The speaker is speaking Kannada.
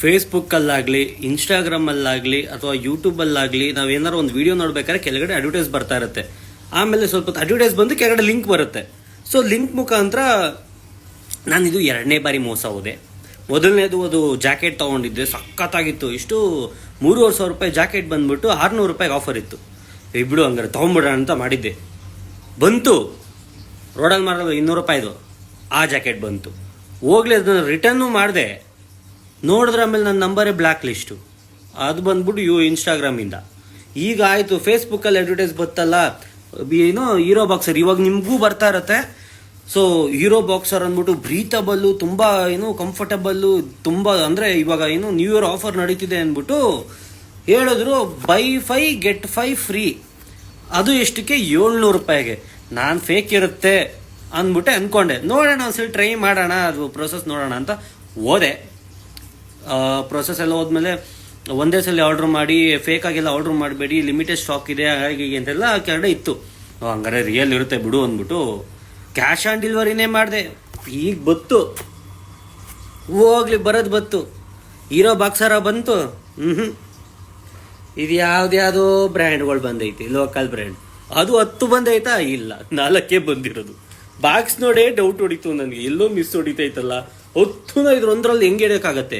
ಫೇಸ್ಬುಕ್ಕಲ್ಲಾಗಲಿ ಇನ್ಸ್ಟಾಗ್ರಾಮಲ್ಲಾಗಲಿ ಅಥವಾ ಯೂಟ್ಯೂಬಲ್ಲಾಗಲಿ ನಾವೇನಾರು ಒಂದು ವಿಡಿಯೋ ನೋಡ್ಬೇಕಾದ್ರೆ ಕೆಳಗಡೆ ಅಡ್ವರ್ಟೈಸ್ ಬರ್ತಾ ಇರುತ್ತೆ. ಆಮೇಲೆ ಸ್ವಲ್ಪ ಅಡ್ವರ್ಟೈಸ್ ಬಂದು ಕೆಳಗಡೆ ಲಿಂಕ್ ಬರುತ್ತೆ. ಸೊ ಲಿಂಕ್ ಮುಖಾಂತರ ನಾನಿದು 2ನೇ ಬಾರಿ ಮೋಸ ಹೋದೆ. ಮೊದಲನೇದು ಅದು ಜಾಕೆಟ್ ತೊಗೊಂಡಿದ್ದೆ, ಸಖತ್ತಾಗಿತ್ತು. ಇಷ್ಟು 3,500 ರೂಪಾಯಿ ಜಾಕೆಟ್ ಬಂದ್ಬಿಟ್ಟು 600 ರೂಪಾಯಿಗೆ ಆಫರ್ ಇತ್ತು. ಬಿಡು ಹಂಗಾರೆ ತೊಗೊಂಬಿಡೋಣ ಅಂತ ಮಾಡಿದ್ದೆ. ಬಂತು ರೋಡಲ್ಲಿ ಮಾರೋದು 200 ರೂಪಾಯಿದು ಆ ಜಾಕೆಟ್ ಬಂತು. ಹೋಗ್ಲಿ ಅದನ್ನು ರಿಟರ್ನು ಮಾಡಿದೆ. ನೋಡಿದ್ರೆ ಆಮೇಲೆ ನನ್ನ ನಂಬರೇ ಬ್ಲ್ಯಾಕ್ ಲಿಸ್ಟು. ಅದು ಬಂದ್ಬಿಟ್ಟು ಇನ್ಸ್ಟಾಗ್ರಾಮಿಂದ. ಈಗ ಆಯಿತು ಫೇಸ್ಬುಕ್ಕಲ್ಲಿ ಅಡ್ವರ್ಟೈಸ್ ಬತ್ತಲ್ಲ, ಏನೋ ಹೀರೋ ಬಾಕ್ಸರ್, ಇವಾಗ ನಿಮಗೂ ಬರ್ತಾ ಇರತ್ತೆ. ಸೊ ಹೀರೋ ಬಾಕ್ಸರ್ ಅಂದ್ಬಿಟ್ಟು ಬ್ರೀತಬಲ್ಲು, ತುಂಬ ಏನು ಕಂಫರ್ಟಬಲ್ಲು, ತುಂಬ ಅಂದರೆ ಇವಾಗ ಏನು ನ್ಯೂ ಇಯರ್ ಆಫರ್ ನಡೀತಿದೆ ಅಂದ್ಬಿಟ್ಟು ಹೇಳಿದ್ರು. By 5 get 5 free. ಅದು ಎಷ್ಟಕ್ಕೆ? 700 ರೂಪಾಯಿಗೆ. ನಾನು ಫೇಕ್ ಇರುತ್ತೆ ಅಂದ್ಬಿಟ್ಟೆ ಅಂದ್ಕೊಂಡೆ. ನೋಡೋಣ ಒಂದ್ಸಲ ಟ್ರೈ ಮಾಡೋಣ, ಅದು ಪ್ರೊಸೆಸ್ ನೋಡೋಣ ಅಂತ ಹೋದೆ. ಪ್ರೊಸೆಸ್ ಎಲ್ಲ ಹೋದ್ಮೇಲೆ ಒಂದೇ ಸಲ ಆರ್ಡ್ರ್ ಮಾಡಿ, ಫೇಕ್ ಆಗೆಲ್ಲ ಆರ್ಡ್ರ್ ಮಾಡಬೇಡಿ, ಲಿಮಿಟೆಡ್ ಸ್ಟಾಕ್ ಇದೆ ಹಾಗೆ ಅಂತೆಲ್ಲ ಕೆಳಗಡೆ ಇತ್ತು. ಹಂಗಾರೆ ರಿಯಲ್ ಇರುತ್ತೆ ಬಿಡು ಅಂದ್ಬಿಟ್ಟು ಕ್ಯಾಶ್ ಆನ್ ಡೆಲಿವರಿನೇ ಮಾಡಿದೆ. ಈಗ ಬತ್ತು, ಹೋಗ್ಲಿ ಬರೋದು ಬತ್ತು. ಹೀರೋ ಬಾಕ್ಸರ ಬಂತು. ಇದು ಯಾವ್ದ್ಯಾವುದೋ ಬ್ರ್ಯಾಂಡ್ಗಳು ಬಂದೈತಿ, ಲೋಕಲ್ ಬ್ರ್ಯಾಂಡ್. ಅದು 10 ಬಂದೈತಾ? ಇಲ್ಲ, 4 ಬಂದಿರೋದು. ಬಾಕ್ಸ್ ನೋಡೇ ಡೌಟ್ ಹೊಡಿತು ನನಗೆ, ಎಲ್ಲೋ ಮಿಸ್ ಹೊಡಿತೈತಲ್ಲ. 10 ಇದ್ರೊಂದರಲ್ಲಿ ಹೆಂಗೆ ಇಡೋಕ್ಕಾಗತ್ತೆ?